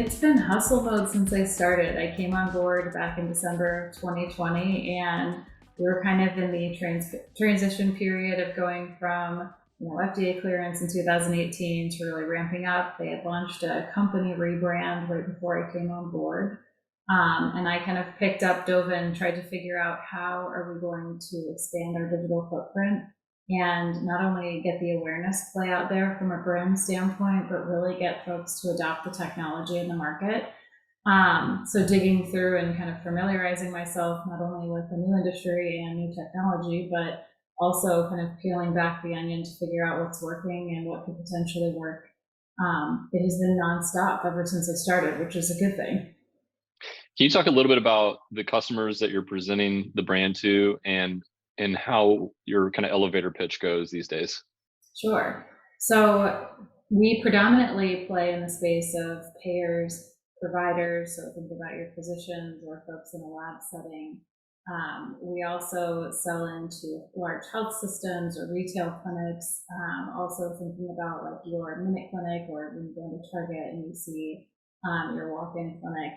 It's been hustle mode since I started. I came on board back in December of 2020, and we were kind of in the transition period of going from FDA clearance in 2018 to really ramping up. They had launched a company rebrand right before I came on board. And I kind of picked up, dove in, tried to figure out how are we going to expand our digital footprint and not only get the awareness play out there from a brand standpoint, but really get folks to adopt the technology in the market. So digging through and kind of familiarizing myself not only with the new industry and new technology, but also kind of peeling back the onion to figure out what's working and what could potentially work. It has been nonstop ever since I started, which is a good thing. Can you talk a little bit about the customers that you're presenting the brand to and how your kind of elevator pitch goes these days? Sure. So we predominantly play in the space of payers, providers, so think about your physicians or folks in a lab setting. We also sell into large health systems or retail clinics, also thinking about like your minute clinic or when you go to Target and you see your walk-in clinic.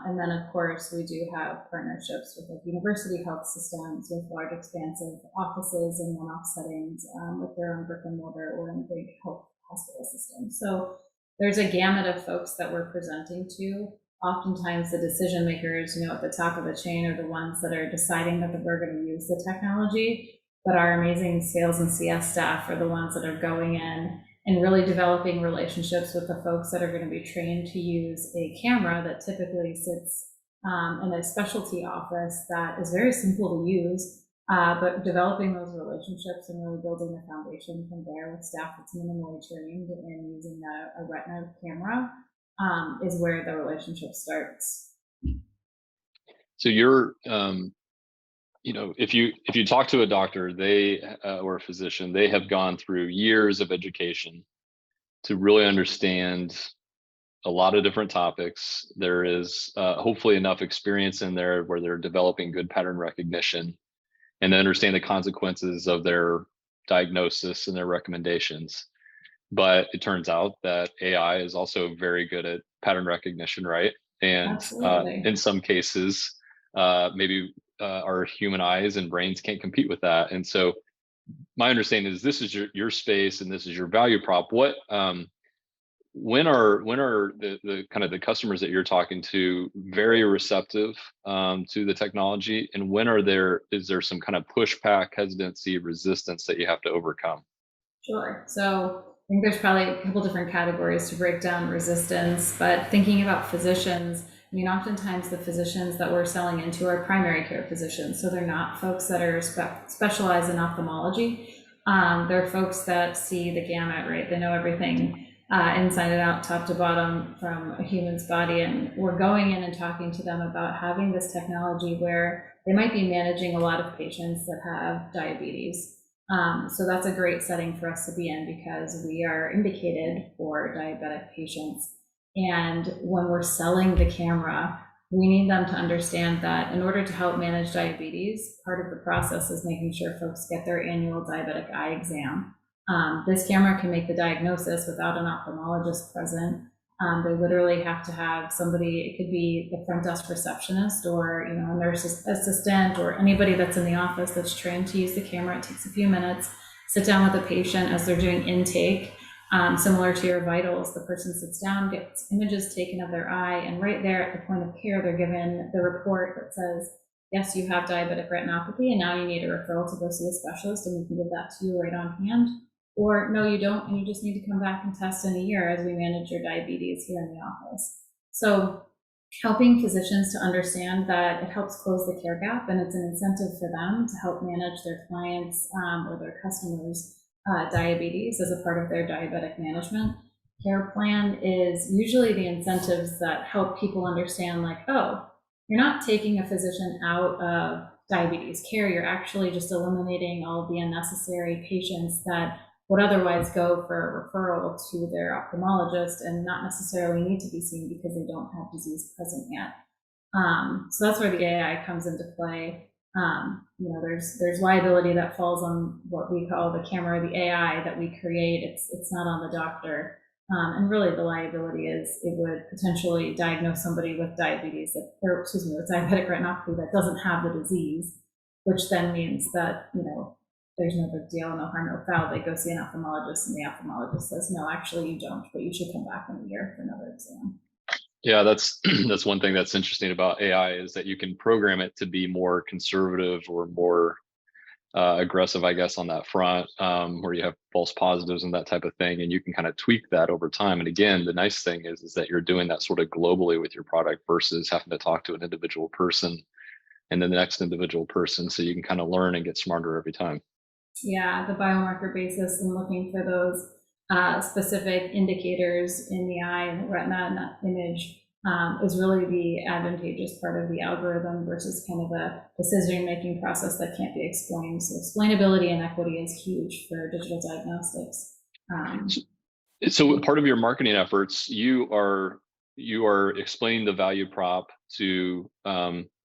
And then, of course, we do have partnerships with like university health systems, with large expansive offices and one-off settings with their own brick and mortar or in big health hospital systems. So there's a gamut of folks that we're presenting to. Oftentimes the decision makers, at the top of the chain are the ones that are deciding that we're going to use the technology, but our amazing sales and CS staff are the ones that are going in and really developing relationships with the folks that are going to be trained to use a camera that typically sits in a specialty office that is very simple to use, but developing those relationships and really building the foundation from there with staff that's minimally trained in using a retina camera is where the relationship starts. So you're, if you talk to a doctor, they or a physician, they have gone through years of education to really understand a lot of different topics. There is hopefully enough experience in there where they're developing good pattern recognition and they understand the consequences of their diagnosis and their recommendations. But it turns out that AI is also very good at pattern recognition, right? And in some cases, maybe our human eyes and brains can't compete with that. And so my understanding is this is your space and this is your value prop. What when are the kind of the customers that you're talking to very receptive to the technology, and when is there some kind of pushback, hesitancy, resistance that you have to overcome? Sure. So I think there's probably a couple different categories to break down resistance, but thinking about physicians, oftentimes the physicians that we're selling into are primary care physicians. So they're not folks that are specialized in ophthalmology. They're folks that see the gamut, right? They know everything inside and out, top to bottom from a human's body. And we're going in and talking to them about having this technology where they might be managing a lot of patients that have diabetes. So that's a great setting for us to be in because we are indicated for diabetic patients. And when we're selling the camera, we need them to understand that in order to help manage diabetes, part of the process is making sure folks get their annual diabetic eye exam. This camera can make the diagnosis without an ophthalmologist present. They literally have to have somebody, it could be the front desk receptionist or a nurse assistant or anybody that's in the office that's trained to use the camera. It takes a few minutes, sit down with the patient as they're doing intake. Similar to your vitals, the person sits down, gets images taken of their eye, and right there at the point of care, they're given the report that says, yes, you have diabetic retinopathy, and now you need a referral to go see a specialist, and we can give that to you right on hand. Or no, you don't, and you just need to come back and test in a year as we manage your diabetes here in the office. So helping physicians to understand that it helps close the care gap, and it's an incentive for them to help manage their clients or their customers' diabetes as a part of their diabetic management care plan is usually the incentives that help people understand like, oh, you're not taking a physician out of diabetes care, you're actually just eliminating all of the unnecessary patients that would otherwise go for a referral to their ophthalmologist and not necessarily need to be seen because they don't have disease present yet. So that's where the AI comes into play. There's liability that falls on what we call the camera, the AI that we create. It's not on the doctor. And really the liability is it would potentially diagnose somebody with diabetes, or excuse me, with diabetic retinopathy that doesn't have the disease, which then means that, there's no big deal, no harm, no foul. They go see an ophthalmologist and the ophthalmologist says, no, actually you don't, but you should come back in a year for another exam. Yeah, that's that's one thing that's interesting about AI is that you can program it to be more conservative or more aggressive, I guess, on that front, where you have false positives and that type of thing, and you can kind of tweak that over time. And again, the nice thing is that you're doing that sort of globally with your product versus having to talk to an individual person and then the next individual person. So you can kind of learn and get smarter every time. Yeah, the biomarker basis and looking for those specific indicators in the eye and the retina and that image is really the advantageous part of the algorithm versus kind of a decision-making process that can't be explained. So explainability and equity is huge for digital diagnostics. So part of your marketing efforts, you are explaining the value prop to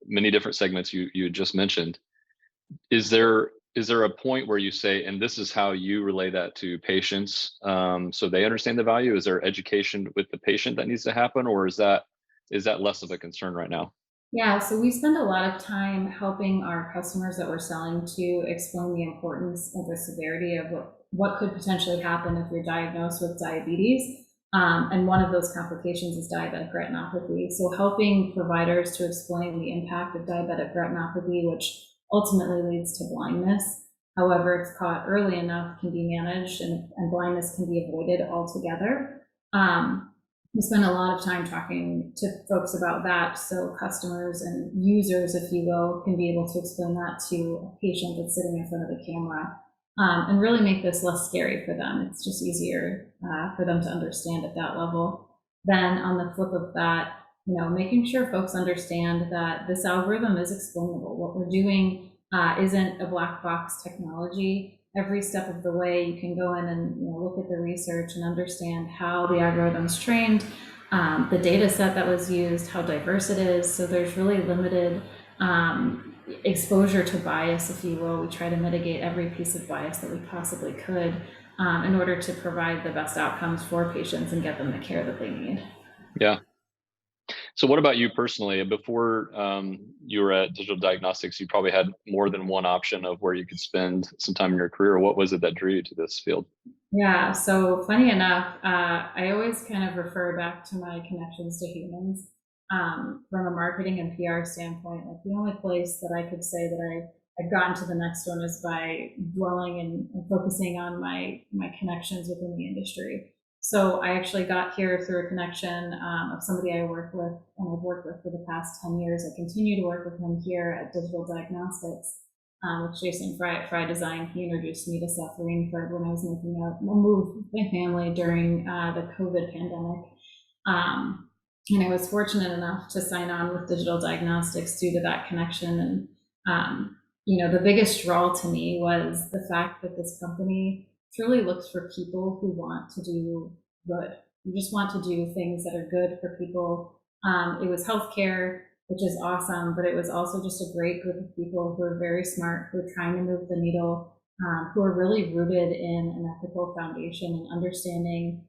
many different segments you had just mentioned. Is there a point where you say, and this is how you relay that to patients, so they understand the value? Is there education with the patient that needs to happen, or is that less of a concern right now? Yeah, so we spend a lot of time helping our customers that we're selling to explain the importance of the severity of what could potentially happen if you're diagnosed with diabetes. And one of those complications is diabetic retinopathy. So helping providers to explain the impact of diabetic retinopathy, which ultimately leads to blindness. However, if caught early enough, can be managed and blindness can be avoided altogether. We spend a lot of time talking to folks about that, so customers and users, if you will, can be able to explain that to a patient that's sitting in front of the camera, and really make this less scary for them. It's just easier for them to understand at that level. Then on the flip of that, making sure folks understand that this algorithm is explainable. What we're doing isn't a black box technology. Every step of the way, you can go in and look at the research and understand how the algorithm's trained, the data set that was used, how diverse it is. So there's really limited exposure to bias, if you will. We try to mitigate every piece of bias that we possibly could in order to provide the best outcomes for patients and get them the care that they need. Yeah. So what about you personally? Before you were at Digital Diagnostics, you probably had more than one option of where you could spend some time in your career. What was it that drew you to this field? Yeah, so funny enough, I always kind of refer back to my connections to humans from a marketing and PR standpoint. Like the only place that I could say that I've gotten to the next one is by dwelling and focusing on my connections within the industry. So I actually got here through a connection of somebody I work with and I've worked with for the past 10 years. I continue to work with him here at Digital Diagnostics. With Jason Fry Design. He introduced me to Seth Rainford when I was making a move with my family during the COVID pandemic. And I was fortunate enough to sign on with Digital Diagnostics due to that connection. And, the biggest draw to me was the fact that this company truly looks for people who want to do good. You just want to do things that are good for people. It was healthcare, which is awesome, but it was also just a great group of people who are very smart, who are trying to move the needle, who are really rooted in an ethical foundation and understanding,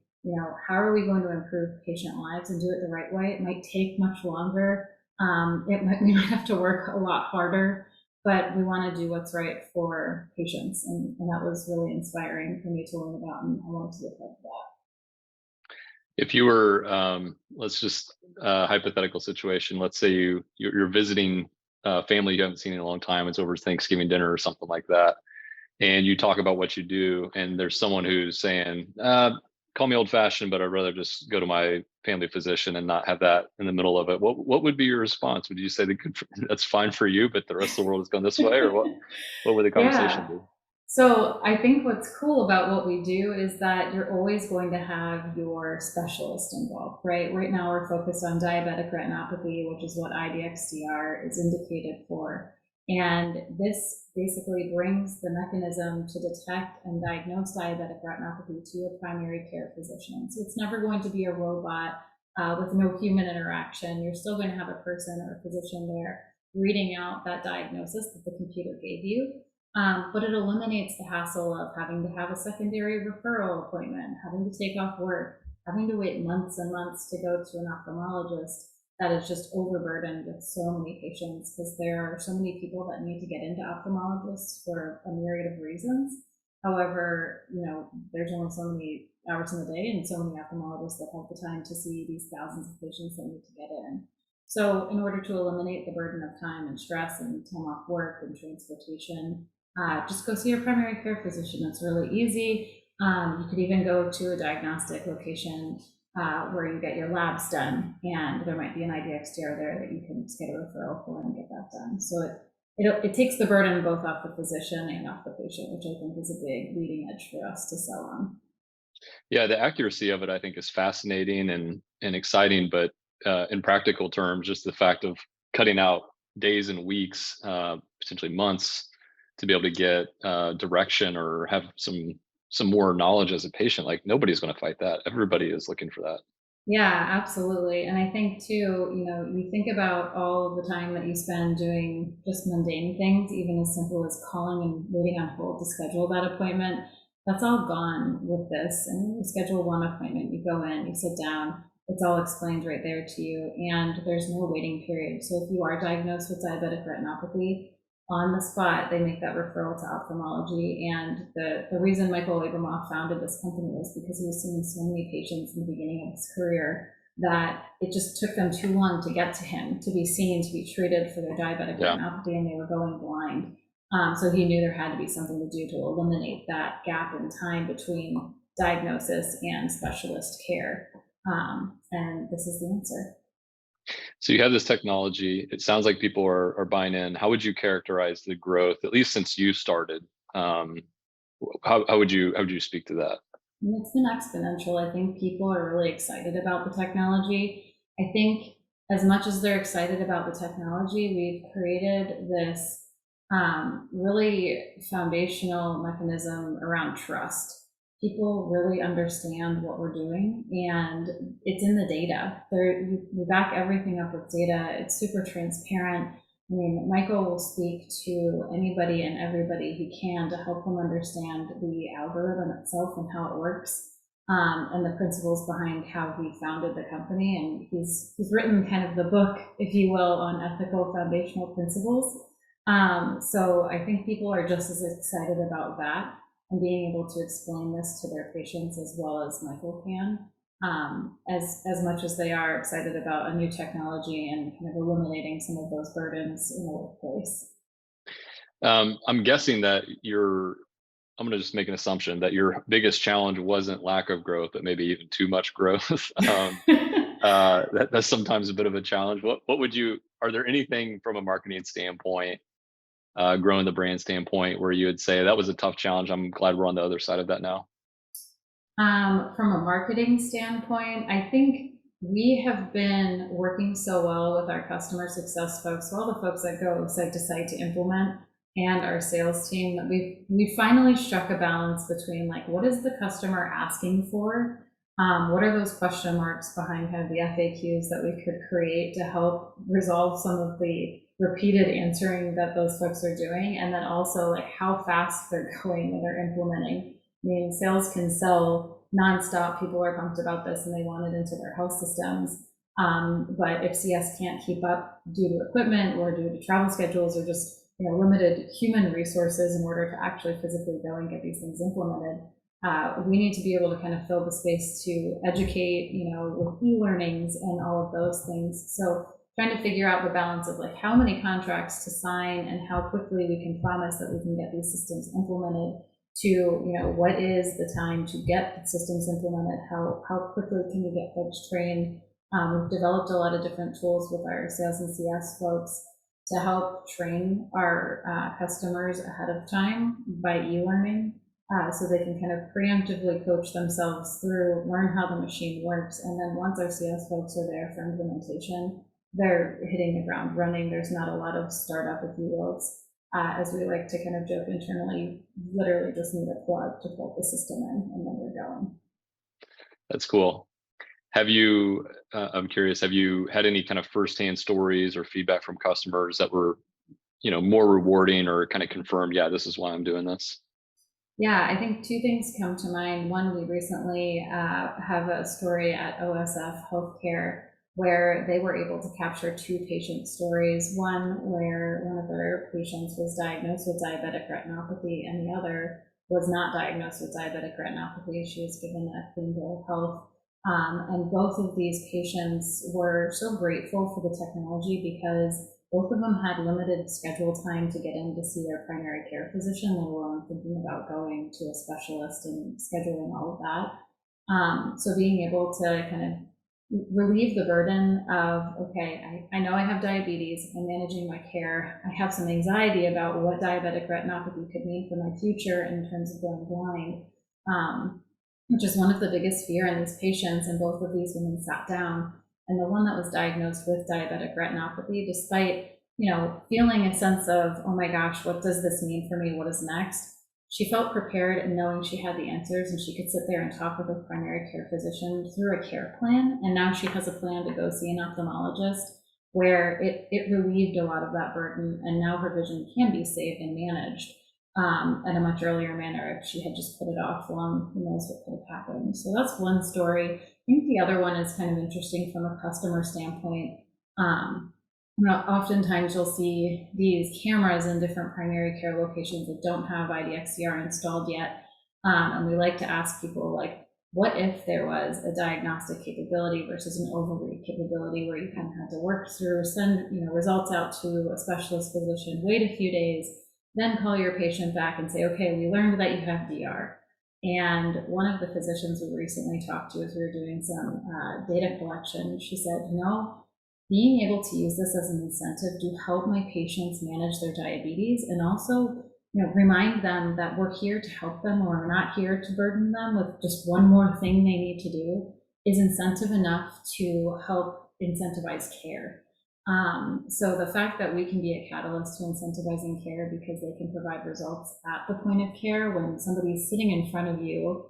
how are we going to improve patient lives and do it the right way? It might take much longer. We might have to work a lot harder, but we want to do what's right for patients. And that was really inspiring for me to learn about, and I wanted to be a part of that. If you were, let's just hypothetical situation. Let's say you're visiting family you haven't seen in a long time. It's over Thanksgiving dinner or something like that, and you talk about what you do, and there's someone who's saying, "Call me old-fashioned, but I'd rather just go to my family physician and not have that in the middle of it." What would be your response? Would you say that's fine for you, but the rest of the world has gone this way, or what would the conversation Yeah. be? So I think what's cool about what we do is that you're always going to have your specialist involved, right? Right now we're focused on diabetic retinopathy, which is what IDXDR is indicated for. And this basically brings the mechanism to detect and diagnose diabetic retinopathy to your primary care physician. So it's never going to be a robot with no human interaction. You're still going to have a person or a physician there reading out that diagnosis that the computer gave you. But it eliminates the hassle of having to have a secondary referral appointment, having to take off work, having to wait months and months to go to an ophthalmologist that is just overburdened with so many patients, because there are so many people that need to get into ophthalmologists for a myriad of reasons. However, there's only so many hours in the day and so many ophthalmologists that have the time to see these thousands of patients that need to get in. So in order to eliminate the burden of time and stress and time off work and transportation, just go see your primary care physician. It's really easy. You could even go to a diagnostic location where you get your labs done, and there might be an IDXDR there that you can just get a referral for and get that done. So it takes the burden both off the physician and off the patient, which I think is a big leading edge for us to sell on. Yeah, the accuracy of it, I think, is fascinating and exciting, but in practical terms, just the fact of cutting out days and weeks, potentially months, to be able to get direction or have some more knowledge as a patient, like nobody's going to fight that. Everybody is looking for that. Yeah, absolutely. And I think too, you think about all of the time that you spend doing just mundane things, even as simple as calling and waiting on hold to schedule that appointment. That's all gone with this. And you schedule one appointment, you go in, you sit down, it's all explained right there to you, and there's no waiting period. So if you are diagnosed with diabetic retinopathy, on the spot, they make that referral to ophthalmology. And the reason Michael Abramoff founded this company was because he was seeing so many patients in the beginning of his career that it just took them too long to get to him, to be seen, to be treated for their diabetic Yeah. retinopathy, and they were going blind. So he knew there had to be something to do to eliminate that gap in time between diagnosis and specialist care. And this is the answer. So you have this technology. It sounds like people are buying in. How would you characterize the growth, at least since you started? Um, how would you speak to that? And it's been exponential. I think people are really excited about the technology. I think as much as they're excited about the technology, we've created this really foundational mechanism around trust. People really understand what we're doing, and it's in the data. We back everything up with data. It's super transparent. I mean, Michael will speak to anybody and everybody he can to help them understand the algorithm itself and how it works, and the principles behind how he founded the company. And he's written kind of the book, if you will, on ethical foundational principles. So I think people are just as excited about that and being able to explain this to their patients as well as Michael can, as much as they are excited about a new technology and kind of eliminating some of those burdens in the workplace. I'm guessing that I'm going to just make an assumption that your biggest challenge wasn't lack of growth, but maybe even too much growth. That's sometimes a bit of a challenge. What would you? Are there anything from a marketing standpoint, growing the brand standpoint, where you would say that was a tough challenge? I'm glad we're on the other side of that now. From a marketing standpoint, I think we have been working so well with our customer success folks, so all the folks that go site to site to implement, and our sales team, that we finally struck a balance between, like, what is the customer asking for? What are those question marks behind kind of the FAQs that we could create to help resolve some of the repeated answering that those folks are doing? And then also, like, how fast they're going when they're implementing. I mean, sales can sell nonstop. People are pumped about this and they want it into their health systems. But if CS can't keep up due to equipment or due to travel schedules or just limited human resources in order to actually physically go and get these things implemented, we need to be able to kind of fill the space to educate, with e-learnings and all of those things. So trying to figure out the balance of, like, how many contracts to sign and how quickly we can promise that we can get these systems implemented, to what is the time to get the systems implemented, how quickly can we get folks trained. We've developed a lot of different tools with our sales and CS folks to help train our customers ahead of time by e-learning, so they can kind of preemptively coach themselves through, learn how the machine works, and then once our CS folks are there for implementation, they're hitting the ground running. There's not a lot of startup, if you will. It's, as we like to kind of joke internally, literally just need a plug to plug the system in, and then we're going. That's cool. Have you? I'm curious. Have you had any kind of firsthand stories or feedback from customers that were, more rewarding or kind of confirmed? Yeah, this is why I'm doing this. Yeah, I think two things come to mind. One, we recently have a story at OSF Healthcare where they were able to capture two patient stories. One where one of their patients was diagnosed with diabetic retinopathy, and the other was not diagnosed with diabetic retinopathy. She was given a clean bill of health. And both of these patients were so grateful for the technology because both of them had limited schedule time to get in to see their primary care physician, let alone thinking about going to a specialist and scheduling all of that. So being able to kind of relieve the burden of, okay, I know I have diabetes, I'm managing my care, I have some anxiety about what diabetic retinopathy could mean for my future in terms of going blind, which is one of the biggest fear in these patients. And both of these women sat down, and the one that was diagnosed with diabetic retinopathy, despite feeling a sense of, oh my gosh, what does this mean for me? What is next? She felt prepared and knowing she had the answers, and she could sit there and talk with her primary care physician through a care plan. And now she has a plan to go see an ophthalmologist where it relieved a lot of that burden. And now her vision can be saved and managed at a much earlier manner. If she had just put it off long, who knows what could have happened. So that's one story. I think the other one is kind of interesting from a customer standpoint. Oftentimes you'll see these cameras in different primary care locations that don't have IDXDR installed yet. And we like to ask people, like, what if there was a diagnostic capability versus an overread capability where you kind of had to work through, send results out to a specialist physician, wait a few days, then call your patient back and say, okay, we learned that you have DR. And one of the physicians we recently talked to as we were doing some data collection, she said, being able to use this as an incentive to help my patients manage their diabetes, and also remind them that we're here to help them, or we're not here to burden them with just one more thing they need to do, is incentive enough to help incentivize care. So the fact that we can be a catalyst to incentivizing care because they can provide results at the point of care when somebody's sitting in front of you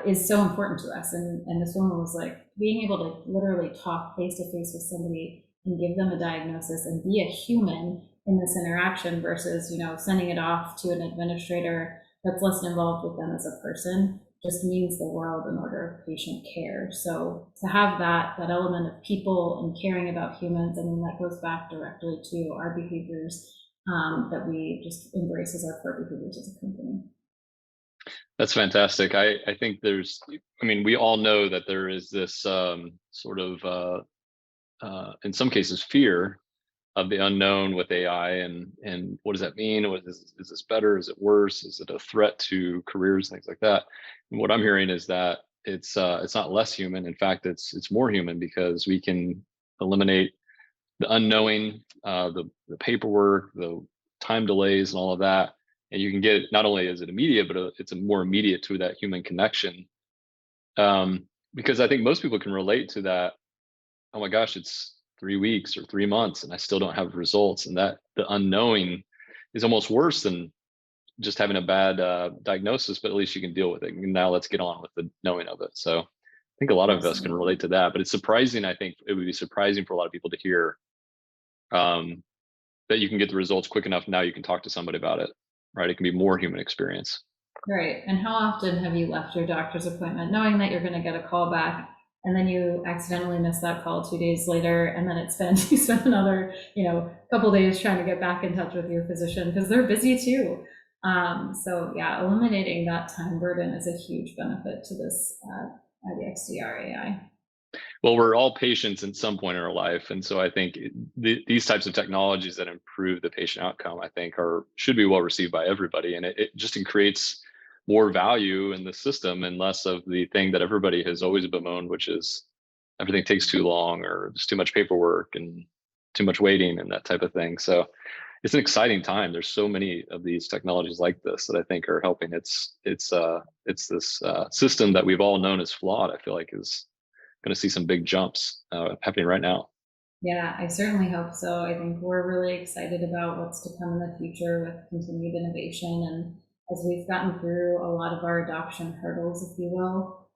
is so important to us. And this woman was like, being able to literally talk face to face with somebody and give them a diagnosis and be a human in this interaction versus sending it off to an administrator that's less involved with them as a person, just means the world in order of patient care. So to have that element of people and caring about humans, I mean, that goes back directly to our behaviors that we just embrace as our core behaviors as a company. That's fantastic. I think we all know that there is this sort of, in some cases, fear of the unknown with AI, and what does that mean? Is this better? Is it worse? Is it a threat to careers, things like that? And what I'm hearing is that it's not less human. In fact, it's more human because we can eliminate the unknowing, the paperwork, the time delays, and all of that. And you can get, not only is it immediate, but it's a more immediate to that human connection. Because I think most people can relate to that. Oh my gosh, it's 3 weeks or 3 months and I still don't have results. And that the unknowing is almost worse than just having a bad diagnosis, but at least you can deal with it. And now let's get on with the knowing of it. So I think a lot of us can relate to that, but it's surprising. I think it would be surprising for a lot of people to hear that you can get the results quick enough. Now you can talk to somebody about it, right? It can be more human experience. Right. And how often have you left your doctor's appointment knowing that you're going to get a call back, and then you accidentally miss that call 2 days later, and then you spend another, couple days trying to get back in touch with your physician because they're busy too. So yeah, eliminating that time burden is a huge benefit to this IDXDR AI. Well, we're all patients in some point in our life, and so I think these types of technologies that improve the patient outcome, I think, should be well received by everybody, and it just creates more value in the system and less of the thing that everybody has always bemoaned, which is everything takes too long, or there's too much paperwork and too much waiting and that type of thing. So it's an exciting time. There's so many of these technologies like this that I think are helping. It's this system that we've all known as flawed, I feel like, is going to see some big jumps happening right now. Yeah, I certainly hope so. I think we're really excited about what's to come in the future with continued innovation. And as we've gotten through a lot of our adoption hurdles, if you will,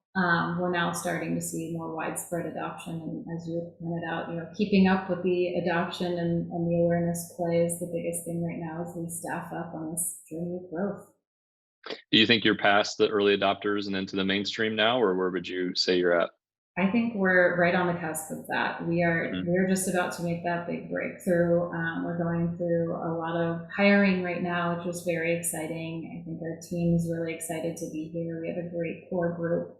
we're now starting to see more widespread adoption. And as you pointed out, keeping up with the adoption and the awareness play is the biggest thing right now as we staff up on this journey of growth. Do you think you're past the early adopters and into the mainstream now, or where would you say you're at? I think we're right on the cusp of that. Mhm. We're just about to make that big breakthrough. We're going through a lot of hiring right now, which is very exciting. I think our team is really excited to be here. We have a great core group.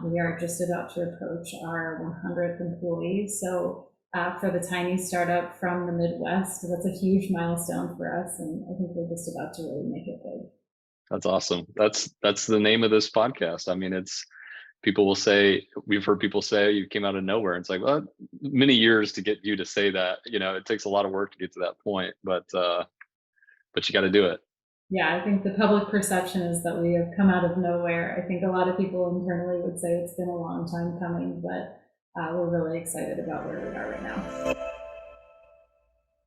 We are just about to approach our 100th employee. So for the tiny startup from the Midwest, that's a huge milestone for us, and I think we're just about to really make it big. That's awesome. That's the name of this podcast. I mean, it's people will say, we've heard people say you came out of nowhere. It's like, well, many years to get you to say that. It takes a lot of work to get to that point, but you got to do it. Yeah, I think the public perception is that we have come out of nowhere. I think a lot of people internally would say it's been a long time coming, but we're really excited about where we are right now.